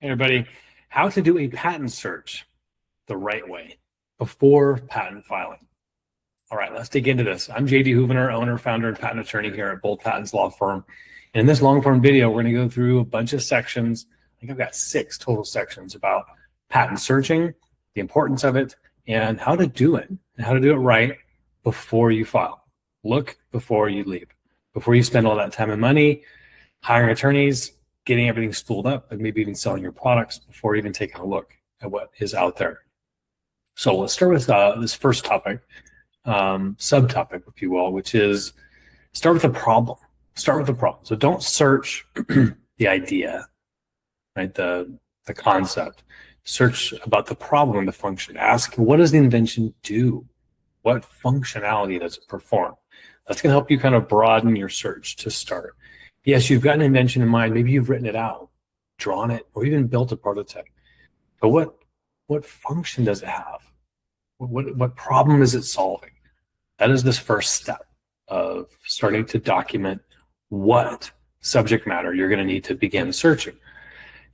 Hey everybody, how to do a patent search the right way before patent filing. All right, let's dig into this. I'm JD Houvener, owner, founder, and patent attorney here at Bold Patents Law Firm. And in this long form video, we're going to go through a bunch of sections. I think I've got 6 total sections about patent searching, the importance of it, and how to do it, and how to do it right before you file. Look before you leave, before you spend all that time and money hiring attorneys, getting everything spooled up, and maybe even selling your products before even taking a look at what is out there. So let's start with this first topic, subtopic, if you will, which is start with the problem. Start with the problem. So don't search the idea, right? The concept. Search about the problem and the function. Ask, what does the invention do? What functionality does it perform? That's going to help you kind of broaden your search to start. Yes, you've got an invention in mind. Maybe you've written it out, drawn it, or even built a prototype. But what function does it have? What problem is it solving? That is this first step of starting to document what subject matter you're going to need to begin searching.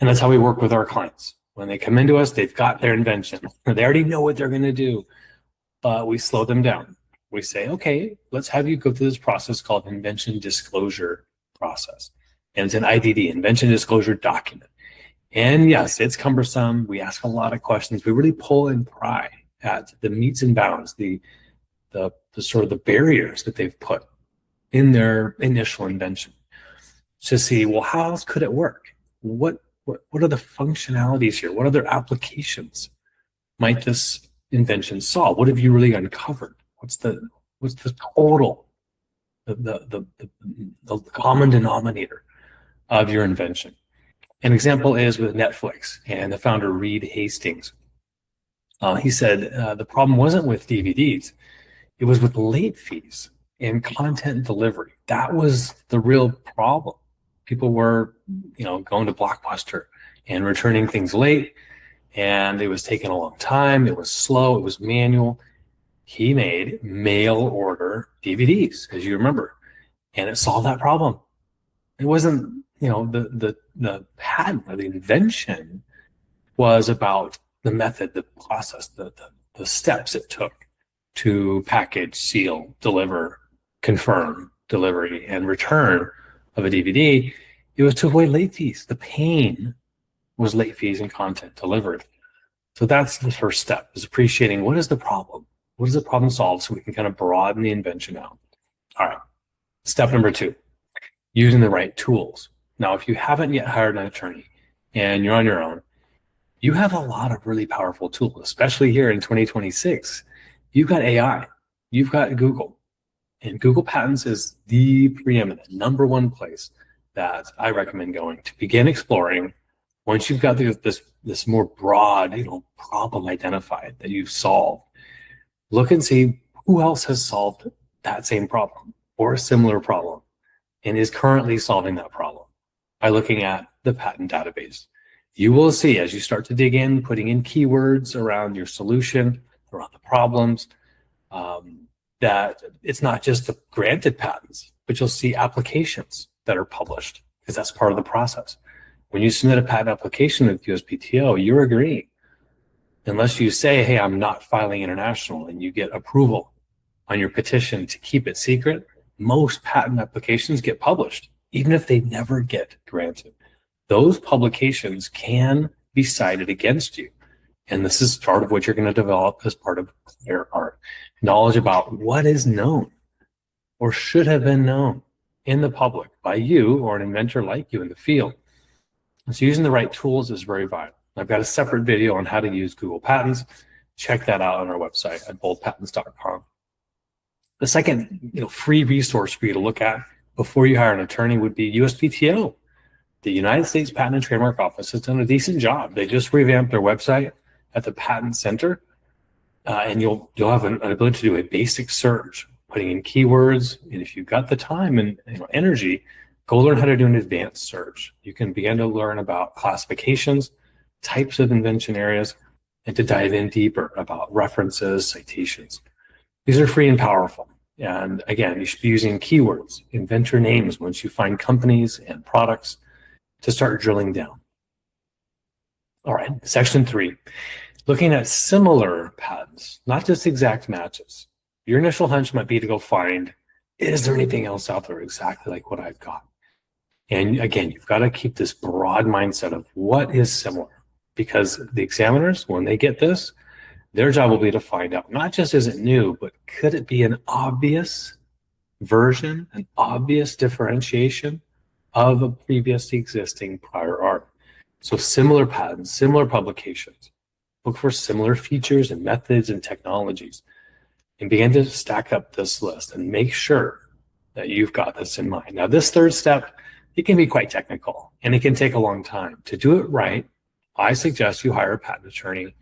And that's how we work with our clients. When they come into us, they've got their invention. They already know what they're going to do, but we slow them down. We say, okay, let's have you go through this process called invention disclosure process. And it's an IDD, invention disclosure document. And yes, it's cumbersome. We ask a lot of questions. We really pull and pry at the metes and bounds, the sort of the barriers that they've put in their initial invention to see, well, how else could it work? What are the functionalities here? What other applications might this invention solve? What have you really uncovered? What's the total, the common denominator of your invention? An example is with Netflix and the founder Reed Hastings. He said the problem wasn't with DVDs, it was with late fees and content delivery. That was the real problem. People were, going to Blockbuster and returning things late, and it was taking a long time. It was slow. It was manual. He made mail order DVDs, as you remember, and it solved that problem. It wasn't, the patent or the invention was about the method, the process, the steps it took to package, seal, deliver, confirm delivery, and return of a DVD. It was to avoid late fees. The pain was late fees and content delivered. So that's the first step, is appreciating what is the problem? What does the problem solve, so we can kind of broaden the invention out? All right. Step number 2, using the right tools. Now, if you haven't yet hired an attorney and you're on your own, you have a lot of really powerful tools, especially here in 2026. You've got AI, you've got Google, and Google Patents is the preeminent #1 place that I recommend going to begin exploring. Once you've got this more broad, problem identified that you've solved, look and see who else has solved that same problem or a similar problem and is currently solving that problem by looking at the patent database. You will see, as you start to dig in, putting in keywords around your solution, around the problems, that it's not just the granted patents, but you'll see applications that are published, because that's part of the process. When you submit a patent application with USPTO, you're agreeing. Unless you say, hey, I'm not filing international, and you get approval on your petition to keep it secret, most patent applications get published, even if they never get granted. Those publications can be cited against you. And this is part of what you're going to develop as part of clear art. Knowledge about what is known or should have been known in the public by you or an inventor like you in the field. So using the right tools is very vital. I've got a separate video on how to use Google Patents. Check that out on our website at boldpatents.com. The second, free resource for you to look at before you hire an attorney would be USPTO. The United States Patent and Trademark Office has done a decent job. They just revamped their website at the Patent Center, and you'll have an ability to do a basic search, putting in keywords. And if you've got the time and energy, go learn how to do an advanced search. You can begin to learn about classifications, types of invention areas, and to dive in deeper about references, citations. These are free and powerful. And again, you should be using keywords, inventor names once you find companies and products to start drilling down. All right, section 3, looking at similar patents, not just exact matches. Your initial hunch might be to go find, is there anything else out there exactly like what I've got? And again, you've got to keep this broad mindset of what is similar, because the examiners, when they get this, their job will be to find out, not just is it new, but could it be an obvious version, an obvious differentiation of a previously existing prior art. So similar patents, similar publications, look for similar features and methods and technologies, and begin to stack up this list and make sure that you've got this in mind. Now, this third step, it can be quite technical and it can take a long time. To do it right, I suggest you hire a patent attorney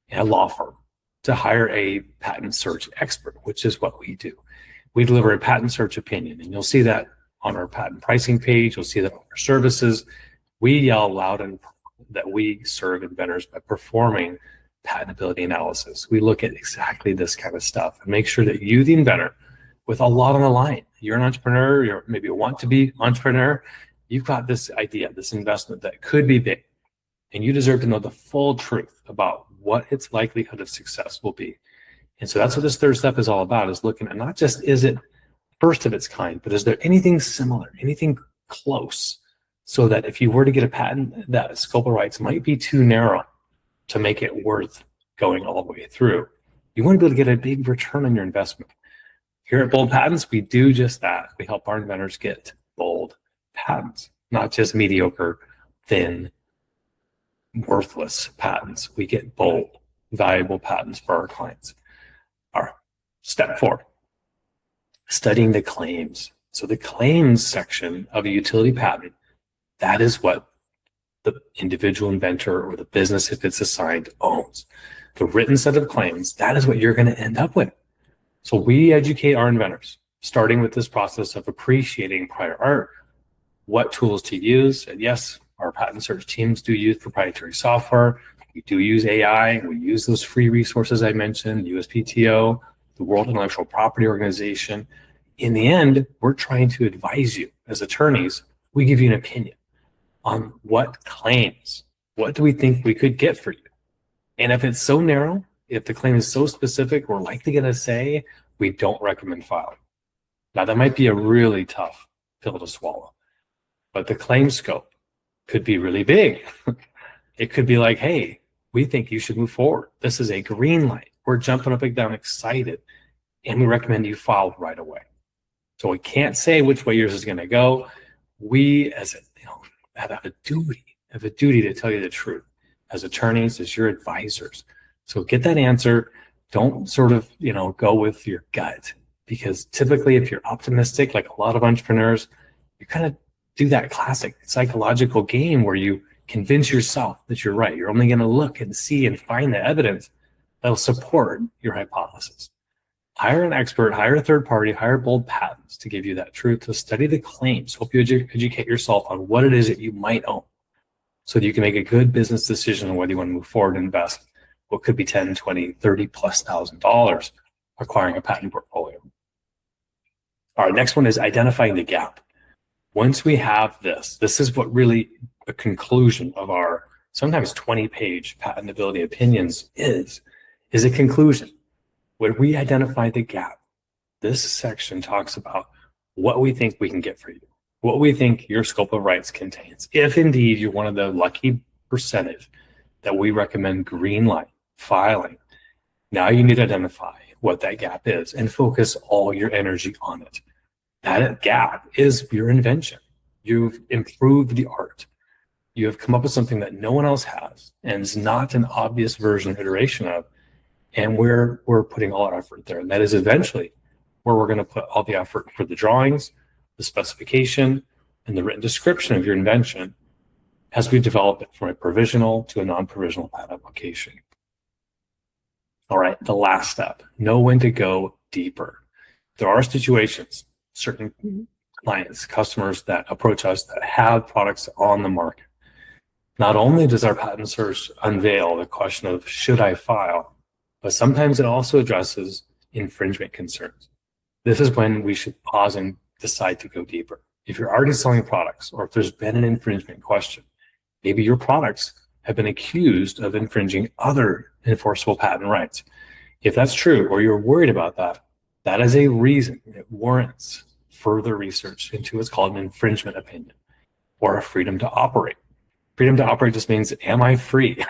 and a law firm to hire a patent search expert, which is what we do. We deliver a patent search opinion, and you'll see that on our patent pricing page. You'll see that on our services. We yell loud and that we serve inventors by performing patentability analysis. We look at exactly this kind of stuff and make sure that you, the inventor, with a lot on the line, you're an entrepreneur, you're maybe want to be entrepreneur, you've got this idea, this investment that could be big, and you deserve to know the full truth about what its likelihood of success will be. And so that's what this third step is all about, is looking at not just is it first of its kind, but is there anything similar, anything close, so that if you were to get a patent, that scope of rights might be too narrow to make it worth going all the way through. You want to be able to get a big return on your investment. Here at Bold Patents, we do just that. We help our inventors get bold patents, not just mediocre, thin, worthless patents. We get bold, valuable patents for our clients. All right, step 4, studying the claims. So the claims section of a utility patent, that is what the individual inventor or the business, if it's assigned, owns. The written set of claims, that is what you're going to end up with. So we educate our inventors, starting with this process of appreciating prior art, what tools to use. And yes, our patent search teams do use proprietary software. We do use AI. We use those free resources I mentioned, USPTO, the World Intellectual Property Organization. In the end, we're trying to advise you as attorneys. We give you an opinion on what claims, what do we think we could get for you? And if it's so narrow, if the claim is so specific, we're likely going to say we don't recommend filing. Now, that might be a really tough pill to swallow, but the claim scope could be really big. It could be like, hey, we think you should move forward. This is a green light. We're jumping up and down excited, and we recommend you file right away. So we can't say which way yours is going to go. We, as have a duty to tell you the truth as attorneys, as your advisors. So get that answer. Don't sort of, go with your gut, because typically if you're optimistic, like a lot of entrepreneurs, you kind of do that classic psychological game where you convince yourself that you're right. You're only going to look and see and find the evidence that'll support your hypothesis. Hire an expert, hire a third party, hire Bold Patents to give you that truth, to study the claims, help you educate yourself on what it is that you might own, so that you can make a good business decision on whether you want to move forward and invest what could be 10, 20, 30 plus $1,000 acquiring a patent portfolio. All right, next one is identifying the gap. Once we have this is what really a conclusion of our sometimes 20-page patentability opinions is a conclusion. When we identify the gap, this section talks about what we think we can get for you, what we think your scope of rights contains. If indeed you're one of the lucky percentage that we recommend green light filing, now you need to identify what that gap is and focus all your energy on it. That gap is your invention. You've improved the art. You have come up with something that no one else has and is not an obvious version or iteration of. And we're putting all our effort there. And that is eventually where we're going to put all the effort for the drawings, the specification, and the written description of your invention as we develop it from a provisional to a non-provisional patent application. All right, the last step, know when to go deeper. There are situations, certain clients, customers that approach us that have products on the market. Not only does our patent search unveil the question of should I file, but sometimes it also addresses infringement concerns. This is when we should pause and decide to go deeper. If you're already selling products, or if there's been an infringement question, maybe your products have been accused of infringing other enforceable patent rights. If that's true, or you're worried about that, that is a reason it warrants further research into what's called an infringement opinion or a freedom to operate. Freedom to operate just means, am I free?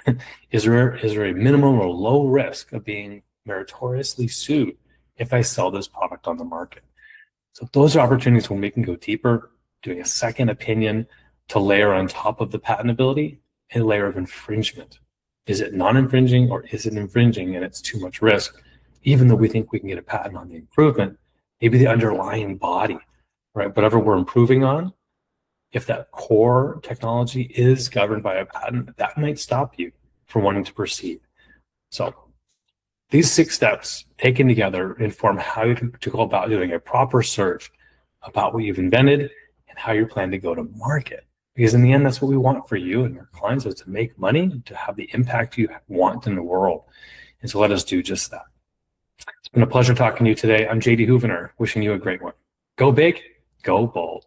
Is there a minimum or low risk of being meritoriously sued if I sell this product on the market? So those are opportunities when we can go deeper, doing a second opinion to layer on top of the patentability a layer of infringement. Is it non-infringing or is it infringing and it's too much risk? Even though we think we can get a patent on the improvement, maybe the underlying body, right? Whatever we're improving on, if that core technology is governed by a patent, that might stop you from wanting to proceed. So these 6 steps taken together inform how you to go about doing a proper search about what you've invented and how you plan to go to market. Because in the end, that's what we want for you and your clients, is to make money, to have the impact you want in the world. And so let us do just that. It's been a pleasure talking to you today. I'm JD Houvener, wishing you a great one. Go big, go bold.